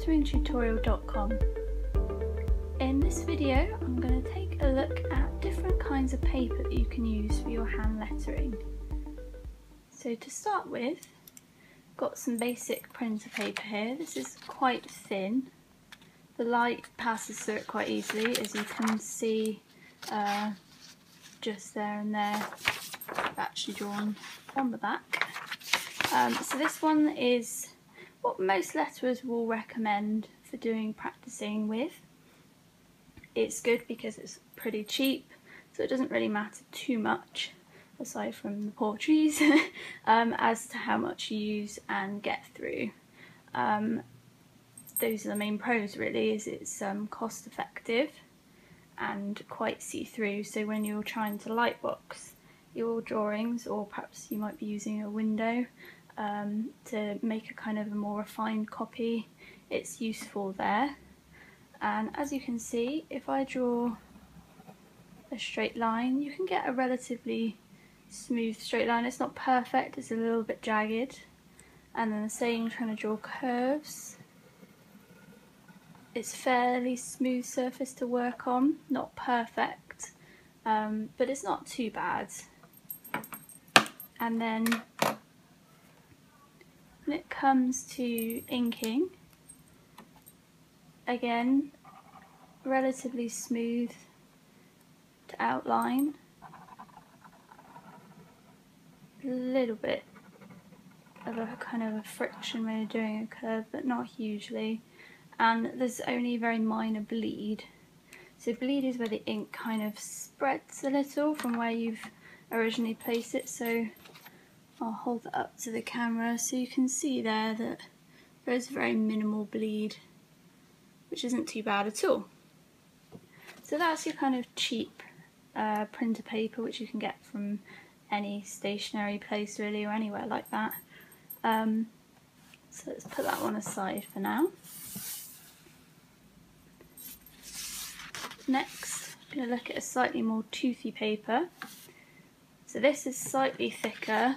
letteringtutorial.com. In this video I'm going to take a look at different kinds of paper that you can use for your hand lettering. So to start with, I've got some basic printer paper here. This is quite thin. The light passes through it quite easily, as you can see just there and there, actually drawn on the back. So this one is what most letterers will recommend for practicing with. It's good because it's pretty cheap, so it doesn't really matter too much, aside from the poor trees, as to how much you use and get through. Those are the main pros really, is it's cost effective and quite see-through, so when you're trying to lightbox your drawings, or perhaps you might be using a window to make a kind of a more refined copy, it's useful there. And as you can see, if I draw a straight line, you can get a relatively smooth straight line. It's not perfect, it's a little bit jagged. And then the same trying to draw curves. It's fairly smooth surface to work on, not perfect, but it's not too bad. And then when it comes to inking, again, relatively smooth to outline, a little bit of a kind of a friction when you're doing a curve, but not hugely, and there's only a very minor bleed. So bleed is where the ink kind of spreads a little from where you've originally placed it, so I'll hold that up to the camera so you can see there that there's very minimal bleed, which isn't too bad at all. So that's your kind of cheap printer paper, which you can get from any stationery place really, or anywhere like that. So let's put that one aside for now. Next, I'm going to look at a slightly more toothy paper. So this is slightly thicker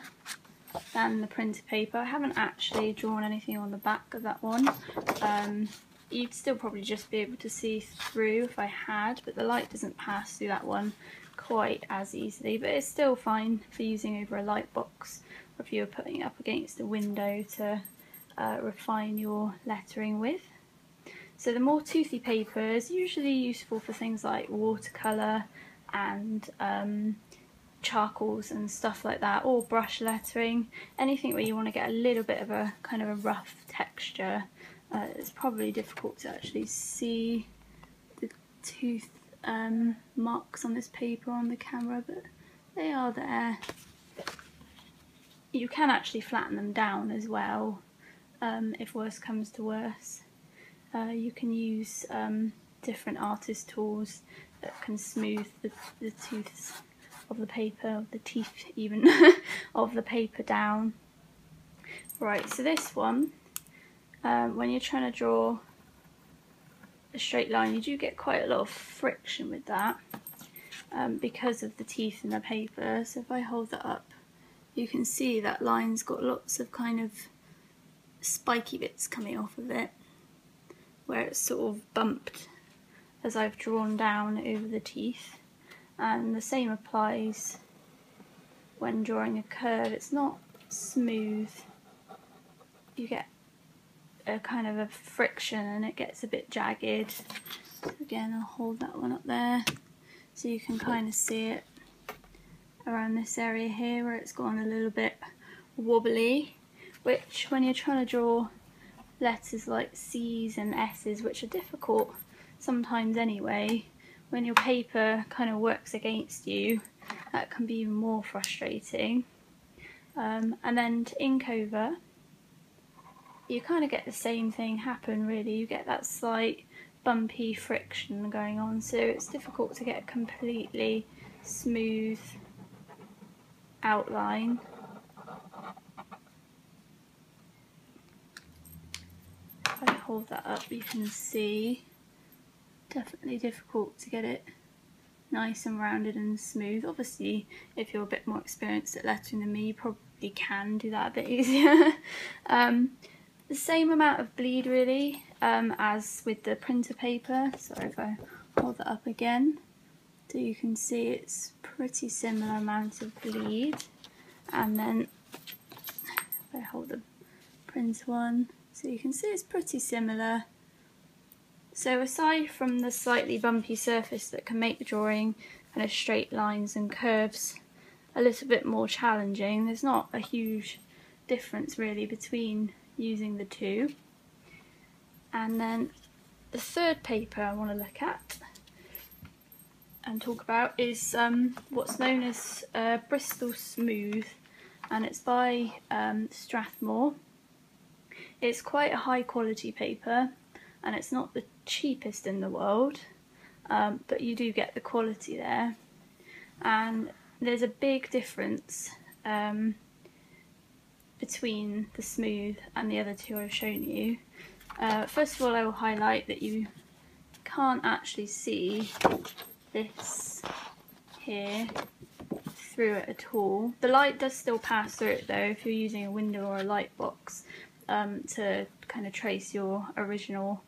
than the printer paper. I haven't actually drawn anything on the back of that one. You'd still probably just be able to see through if I had, but the light doesn't pass through that one quite as easily, but it's still fine for using over a light box, or if you're putting it up against a window to refine your lettering with. So the more toothy paper is usually useful for things like watercolour and charcoals and stuff like that, or brush lettering, anything where you want to get a little bit of a kind of a rough texture. It's probably difficult to actually see the tooth marks on this paper on the camera, but they are there. You can actually flatten them down as well, if worse comes to worse. You can use different artist tools that can smooth the tooths of the paper, the teeth even, of the paper down. Right, so this one, when you're trying to draw a straight line, you do get quite a lot of friction with that because of the teeth in the paper. So if I hold that up, you can see that line's got lots of kind of spiky bits coming off of it, where it's sort of bumped as I've drawn down over the teeth. And the same applies when drawing a curve. It's not smooth, you get a kind of a friction and it gets a bit jagged. So again, I'll hold that one up there so you can kind of see it around this area here where it's gone a little bit wobbly, which when you're trying to draw letters like C's and S's, which are difficult sometimes anyway, when your paper kind of works against you, that can be even more frustrating. And then to ink over, you kind of get the same thing happen really. You get that slight bumpy friction going on, so it's difficult to get a completely smooth outline. If I hold that up, you can see, definitely difficult to get it nice and rounded and smooth. Obviously, if you're a bit more experienced at lettering than me, you probably can do that a bit easier. the same amount of bleed really as with the printer paper. Sorry if I hold that up again. So you can see it's pretty similar amount of bleed. And then if I hold the print one, so you can see it's pretty similar. So aside from the slightly bumpy surface that can make drawing kind of straight lines and curves a little bit more challenging, there's not a huge difference really between using the two. And then the third paper I want to look at and talk about is what's known as Bristol Smooth, and it's by Strathmore. It's quite a high quality paper and it's not the cheapest in the world, but you do get the quality there. And there's a big difference between the Smooth and the other two I've shown you. First of all, I will highlight that you can't actually see this here through it at all. The light does still pass through it though if you're using a window or a light box to kind of trace your original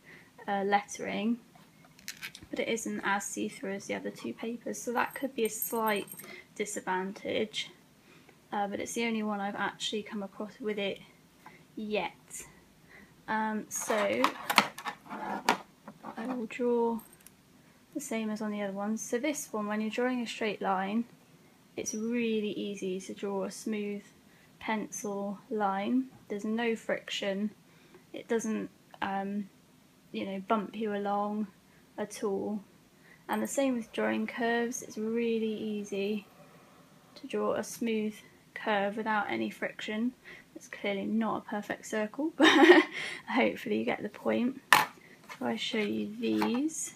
lettering, but it isn't as see-through as the other two papers, so that could be a slight disadvantage, but it's the only one I've actually come across with it yet. So I will draw the same as on the other ones. So this one, when you're drawing a straight line, it's really easy to draw a smooth pencil line. There's no friction. It doesn't you know, bump you along at all. And the same with drawing curves. It's really easy to draw a smooth curve without any friction. It's clearly not a perfect circle, but hopefully you get the point. So I show you these.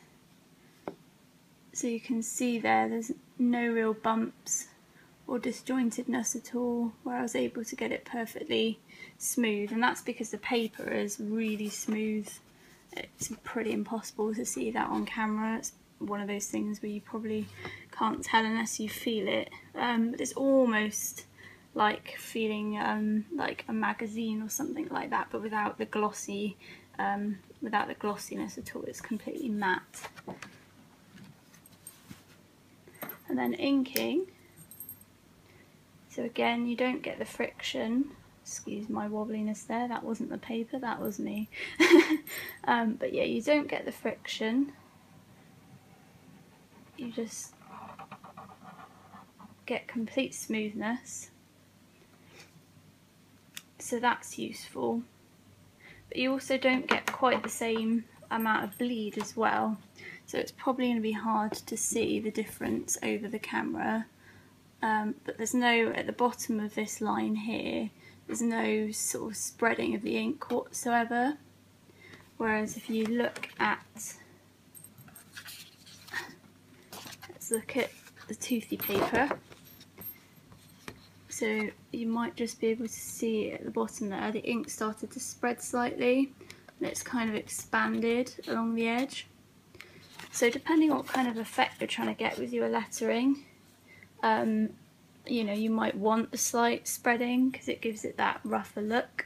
So you can see there's no real bumps or disjointedness at all, where I was able to get it perfectly smooth, and that's because the paper is really smooth. It's pretty impossible to see that on camera. It's one of those things where you probably can't tell unless you feel it, but it's almost like feeling like a magazine or something like that, but without the glossy, without the glossiness at all. It's completely matte. And then inking. So again, you don't get the friction. Excuse my wobbliness there, that wasn't the paper, that was me. But yeah, you don't get the friction. You just get complete smoothness. So that's useful. But you also don't get quite the same amount of bleed as well. So it's probably going to be hard to see the difference over the camera. But there's no, at the bottom of this line here, there's no sort of spreading of the ink whatsoever. Whereas if you look at, let's look at the Toothy paper. So you might just be able to see at the bottom there, the ink started to spread slightly and it's kind of expanded along the edge. So depending on what kind of effect you're trying to get with your lettering, you know, you might want a slight spreading because it gives it that rougher look,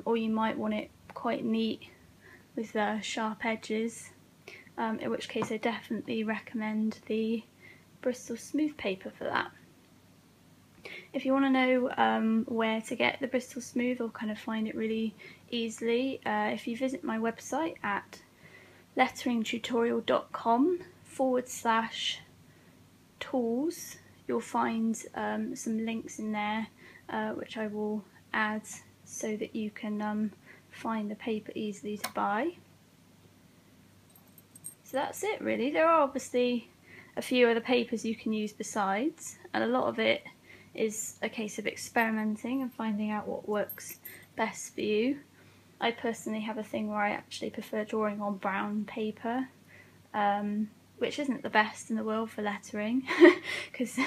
or you might want it quite neat with sharp edges, in which case I definitely recommend the Bristol Smooth paper for that. If you want to know where to get the Bristol Smooth or kind of find it really easily, if you visit my website at letteringtutorial.com/tools, you'll find some links in there which I will add so that you can find the paper easily to buy. So that's it really. There are obviously a few other papers you can use besides, and a lot of it is a case of experimenting and finding out what works best for you. I personally have a thing where I actually prefer drawing on brown paper, which isn't the best in the world for lettering because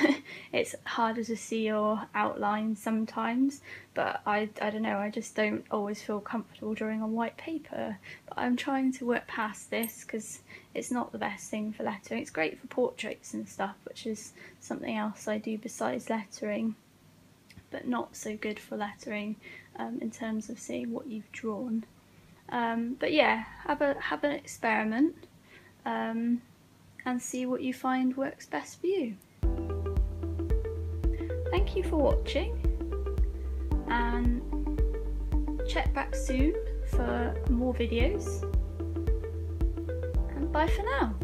it's harder to see your outline sometimes, but I don't know, I just don't always feel comfortable drawing on white paper. But I'm trying to work past this because it's not the best thing for lettering. It's great for portraits and stuff, which is something else I do besides lettering, but not so good for lettering in terms of seeing what you've drawn. But yeah, have an experiment and see what you find works best for you. Thank you for watching, and check back soon for more videos, and bye for now.